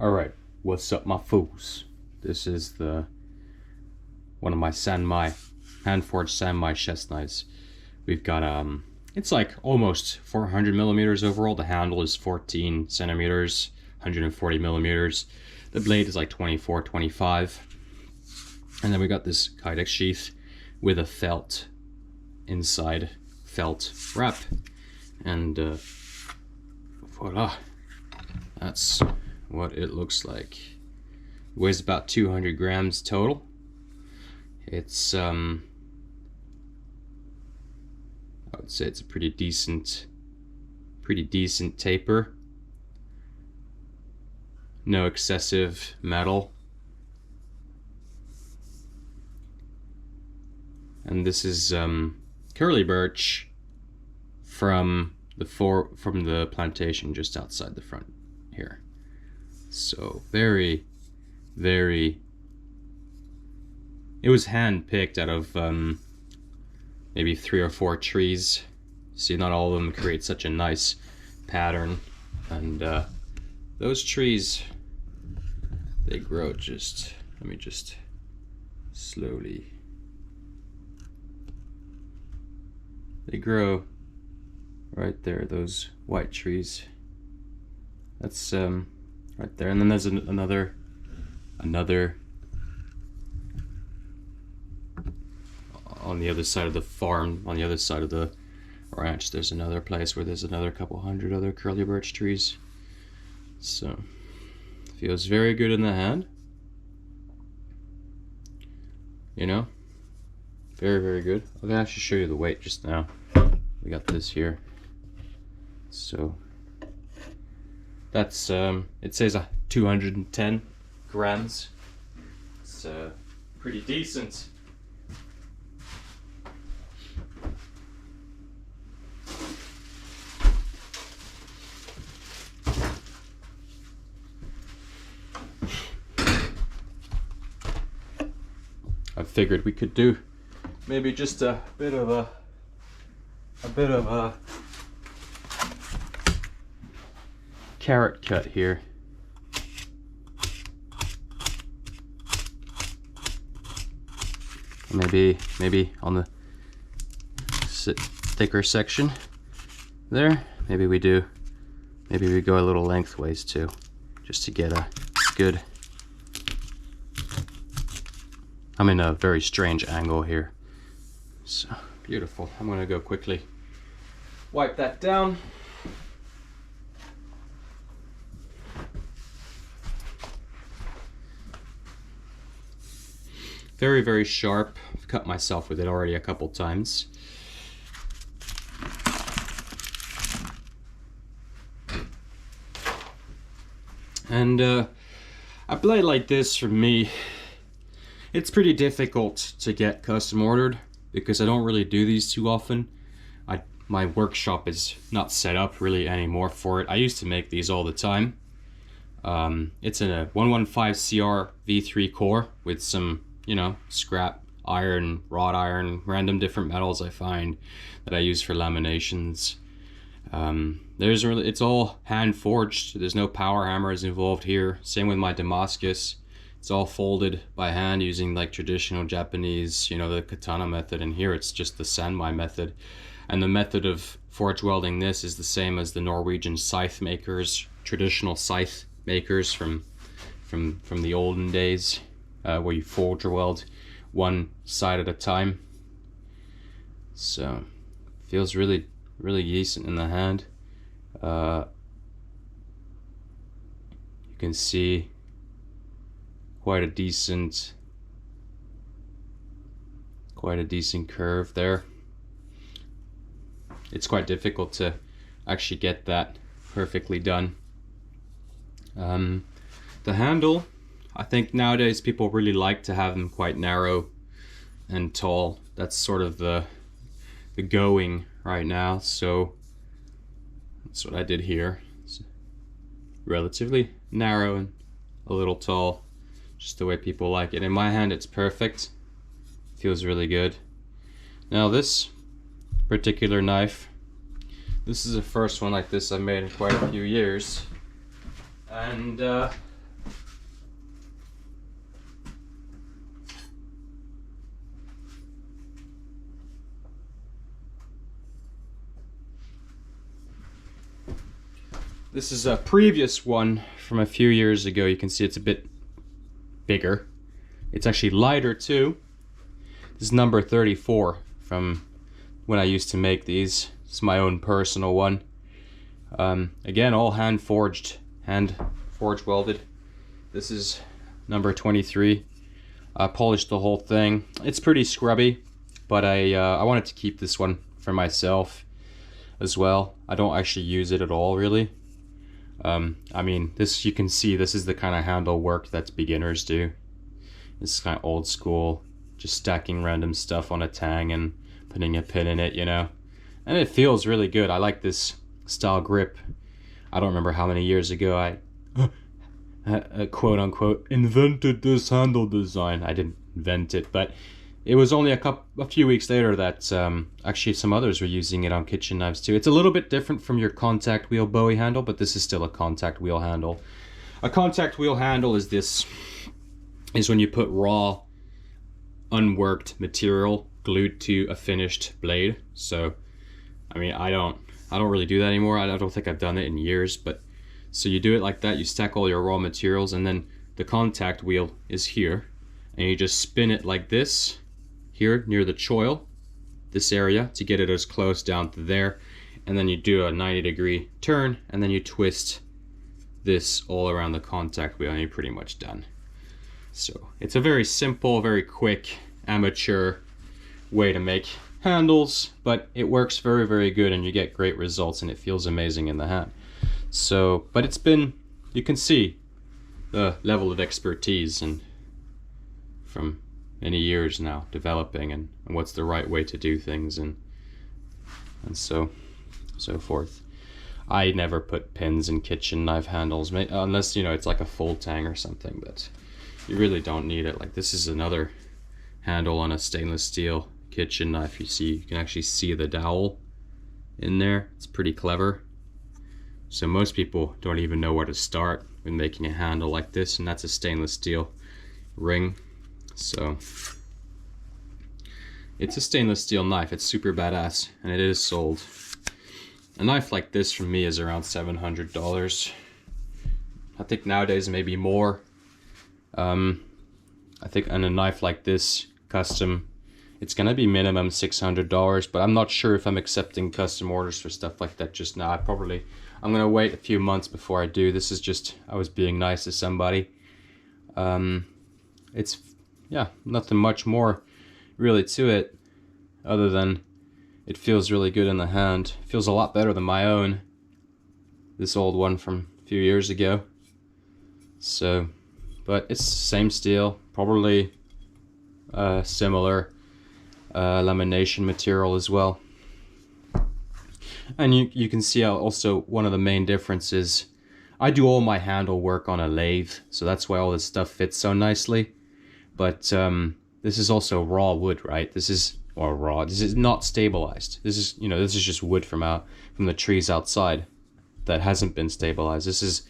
Alright, what's up my fools? This is one of my hand-forged Sanmai chest knives. We've got it's like almost 400 millimeters overall. The handle is 14 centimeters, 140 millimeters. The blade is like 24, 25. And then we got this kydex sheath with a felt inside, felt wrap. And voila, that's what it looks like. It weighs about 200 grams total. It's I would say it's a pretty decent taper. No excessive metal. And this is curly birch from the plantation just outside the front here. So very, very. It was hand picked out of maybe 3 or 4 trees. See, not all of them create such a nice pattern, and those trees, they grow just. Let me just slowly. They grow right there. Those white trees. That's right there, and then there's another on the other side of the farm, on the other side of the ranch. There's another place where there's another couple hundred other curly birch trees. So feels very good in the hand, you know, very, very good. I'll actually show you the weight just now. We got this here, so that's it says 210 grams. It's pretty decent. I figured we could do maybe just a bit of a carrot cut here. Maybe on the thicker section there. Maybe we go a little lengthways too, just to get a good. I'm in a very strange angle here. So beautiful. I'm gonna go quickly wipe that down. Very, very sharp. I've cut myself with it already a couple times. And a blade like this, for me, it's pretty difficult to get custom ordered because I don't really do these too often. My workshop is not set up really anymore for it. I used to make these all the time. It's in a 115 CR V3 core with some, you know, scrap iron, wrought iron, random different metals I find that I use for laminations. It's all hand forged. There's no power hammers involved here. Same with my Damascus. It's all folded by hand using like traditional Japanese, you know, the katana method. And here it's just the Sanmai method. And the method of forge welding this is the same as the Norwegian scythe makers, traditional scythe makers from the olden days, where you forge or weld one side at a time. So feels really, really decent in the hand. You can see quite a decent curve there. It's quite difficult to actually get that perfectly done. The handle, I think nowadays people really like to have them quite narrow and tall. That's sort of the going right now, so that's what I did here. It's relatively narrow and a little tall, just the way people like it. In my hand it's perfect, feels really good. Now this particular knife, this is the first one like this I've made in quite a few years, and This is a previous one from a few years ago. You can see it's a bit bigger. It's actually lighter too. This is number 34 from when I used to make these. It's my own personal one. Again, all hand forged welded. This is number 23. I polished the whole thing. It's pretty scrubby, but I wanted to keep this one for myself as well. I don't actually use it at all, really. I mean, this, you can see this is the kind of handle work that beginners do. This is kind of old school, just stacking random stuff on a tang and putting a pin in it, you know. And it feels really good. I like this style grip. I don't remember how many years ago I quote unquote invented this handle design. I didn't invent it, but it was only a few weeks later that actually some others were using it on kitchen knives too. It's a little bit different from your contact wheel Bowie handle, but this is still a contact wheel handle. A contact wheel handle is when you put raw, unworked material glued to a finished blade. So, I mean, I don't really do that anymore. I don't think I've done it in years, but so you do it like that. You stack all your raw materials, and then the contact wheel is here, and you just spin it like this here near the choil, this area, to get it as close down to there, and then you do a 90-degree turn, and then you twist this all around the contact wheel, and you're pretty much done. So it's a very simple, very quick, amateur way to make handles, but it works very, very good, and you get great results, and it feels amazing in the hand. So, but it's been, you can see the level of expertise and from many years now developing, and what's the right way to do things, and so forth. I never put pins in kitchen knife handles, unless, you know, it's like a full tang or something, but you really don't need it. Like, this is another handle on a stainless steel kitchen knife. You can actually see the dowel in there. It's pretty clever. So most people don't even know where to start when making a handle like this, and that's a stainless steel ring. So it's a stainless steel knife. It's super badass, and it is sold. A knife like this from me is around $700. I think nowadays maybe more. I think on a knife like this, custom, it's gonna be minimum $600, but I'm not sure if I'm accepting custom orders for stuff like that just now. I'm gonna wait a few months before I do. This is just, I was being nice to somebody. It's, yeah, nothing much more really to it, other than it feels really good in the hand. It feels a lot better than my own, this old one from a few years ago. So, but it's the same steel, probably similar lamination material as well. And you can see how also one of the main differences, I do all my handle work on a lathe, so that's why all this stuff fits so nicely. But this is also raw wood, right? This is not stabilized. This is, you know, this is just wood from the trees outside that hasn't been stabilized. This is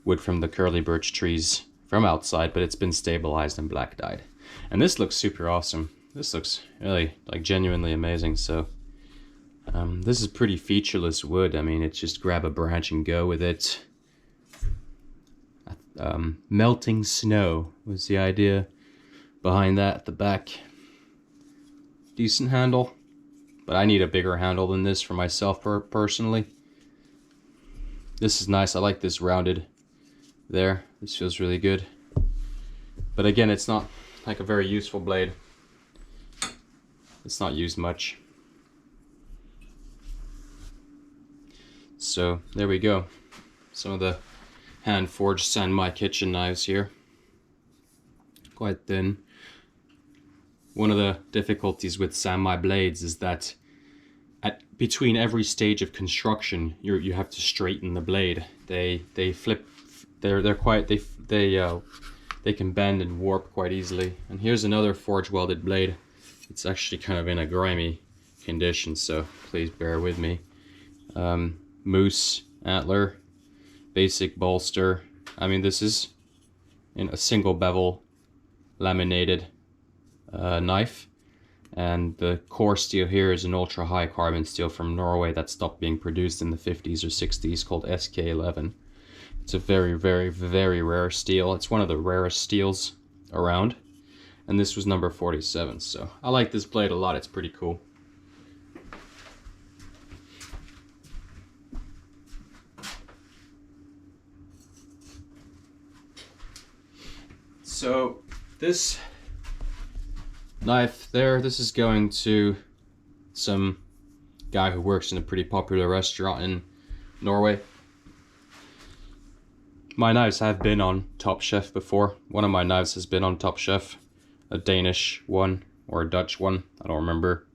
wood from the curly birch trees from outside, but it's been stabilized and black dyed. And this looks super awesome. This looks really, like, genuinely amazing. So this is pretty featureless wood. I mean, it's just grab a branch and go with it. Melting snow was the idea behind that at the back. Decent handle, but I need a bigger handle than this for myself personally. This is nice. I like this rounded there. This feels really good. But again, it's not like a very useful blade. It's not used much. So there we go. Some of the hand forged Sanmai kitchen knives here. Quite thin. One of the difficulties with Sanmai blades is that between every stage of construction, you have to straighten the blade. They flip. They can bend and warp quite easily. And here's another forge welded blade. It's actually kind of in a grimy condition, so please bear with me. Moose antler, basic bolster. I mean, this is in a single bevel laminated knife. And the core steel here is an ultra high carbon steel from Norway that stopped being produced in the 50s or 60s, called SK11. It's a very, very, very rare steel. It's one of the rarest steels around. And this was number 47, so I like this blade a lot. It's pretty cool. So this knife there, this is going to some guy who works in a pretty popular restaurant in Norway. My knives have been on Top Chef before. One of my knives has been on Top Chef, a Danish one or a Dutch one, I don't remember.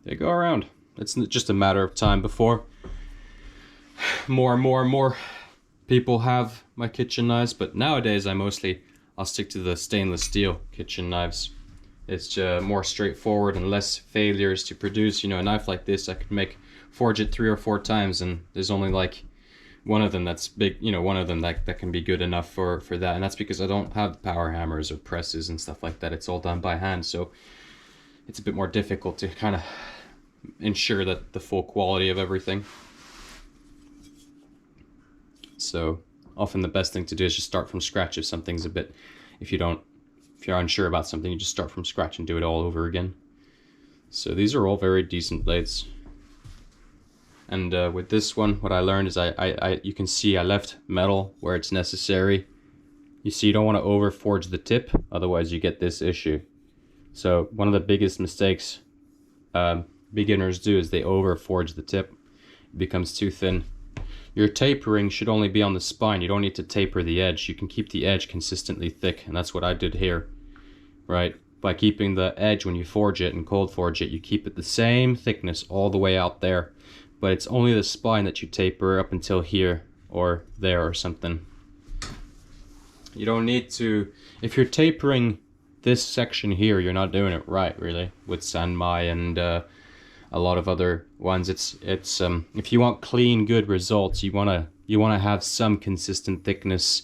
They go around. It's just a matter of time before more and more people have my kitchen knives, but nowadays I'll stick to the stainless steel kitchen knives. It's more straightforward and less failures to produce. You know, a knife like this, I could forge it 3 or 4 times, and there's only like one of them that's big, you know, one of them that can be good enough for that. And that's because I don't have power hammers or presses and stuff like that. It's all done by hand, so it's a bit more difficult to kind of ensure that the full quality of everything. So often the best thing to do is just start from scratch if something's if you're unsure about something, you just start from scratch and do it all over again. So these are all very decent blades. And with this one, what I learned is you can see I left metal where it's necessary. You see, you don't want to over forge the tip, otherwise you get this issue. So one of the biggest mistakes beginners do is they over forge the tip. It becomes too thin. Your tapering should only be on the spine. You don't need to taper the edge. You can keep the edge consistently thick, and that's what I did here, right? By keeping the edge, when you forge it and cold forge it, you keep it the same thickness all the way out there, but it's only the spine that you taper up until here or there or something. You don't need to, if you're tapering this section here, you're not doing it right, really, with Sanmai and a lot of other ones. It's if you want clean, good results, you wanna have some consistent thickness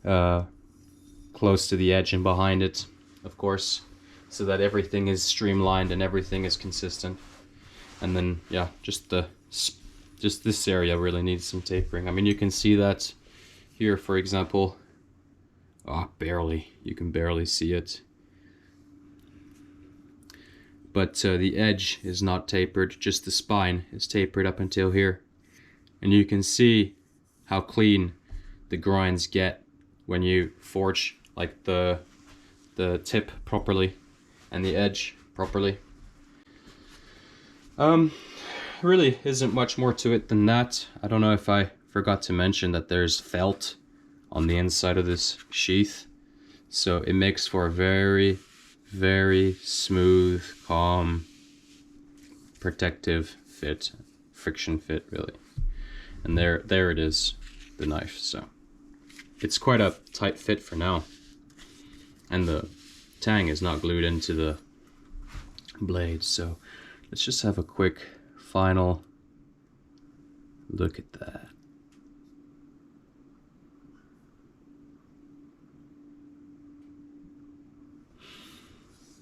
close to the edge and behind it, of course, so that everything is streamlined and everything is consistent. And then yeah, just this area really needs some tapering. I mean, you can see that here, for example. Barely. You can barely see it. But the edge is not tapered, just the spine is tapered up until here. And you can see how clean the grinds get when you forge like the tip properly and the edge properly. Really isn't much more to it than that. I don't know if I forgot to mention that there's felt on the inside of this sheath, so it makes for a very, very smooth, calm, protective fit, friction fit, really. And there it is, the knife. So it's quite a tight fit for now, and the tang is not glued into the blade. So let's just have a quick final look at that.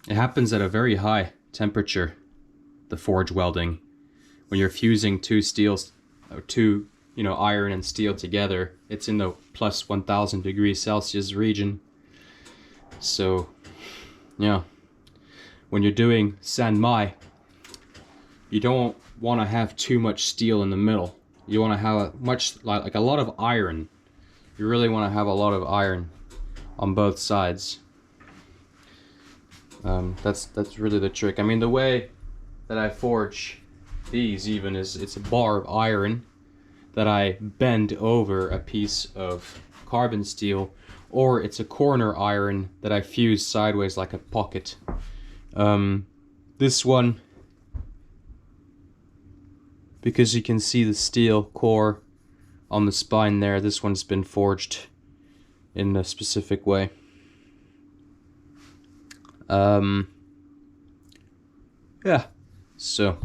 It happens at a very high temperature, the forge welding. When you're fusing two steels, or two, iron and steel together, it's in the plus 1000 degrees Celsius region. So, yeah, when you're doing Sanmai, you don't want to have too much steel in the middle. You want to have like a lot of iron. You really want to have a lot of iron on both sides. That's really the trick. I mean, the way that I forge these even is it's a bar of iron that I bend over a piece of carbon steel, or it's a corner iron that I fuse sideways like a pocket. This one, because you can see the steel core on the spine there, this one's been forged in a specific way. Yeah, so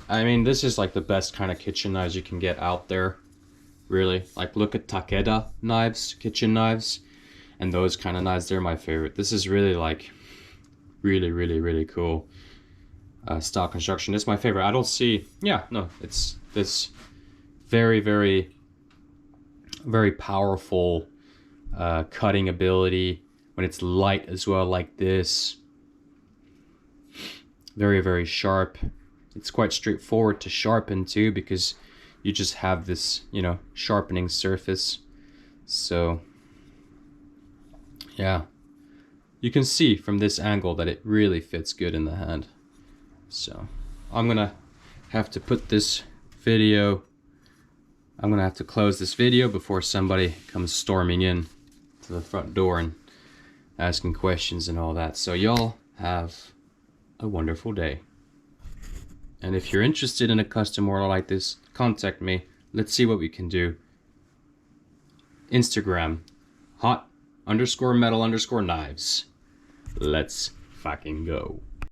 I mean, this is like the best kind of kitchen knives you can get out there, really. Like, look at Takeda knives, kitchen knives, and those kind of knives, they're my favorite. This is really like really, really, really cool style construction. It's my favorite. I don't see, yeah, no, it's this very, very, very powerful cutting ability when it's light as well, like this. Very, very sharp. It's quite straightforward to sharpen too, because you just have this, you know, sharpening surface. So yeah, you can see from this angle that it really fits good in the hand. So I'm gonna have to put this video, I'm gonna have to close this video before somebody comes storming in to the front door and asking questions and all that. So y'all have a wonderful day. And if you're interested in a custom order like this, contact me. Let's see what we can do. Instagram, hot_metal_knives. Let's fucking go.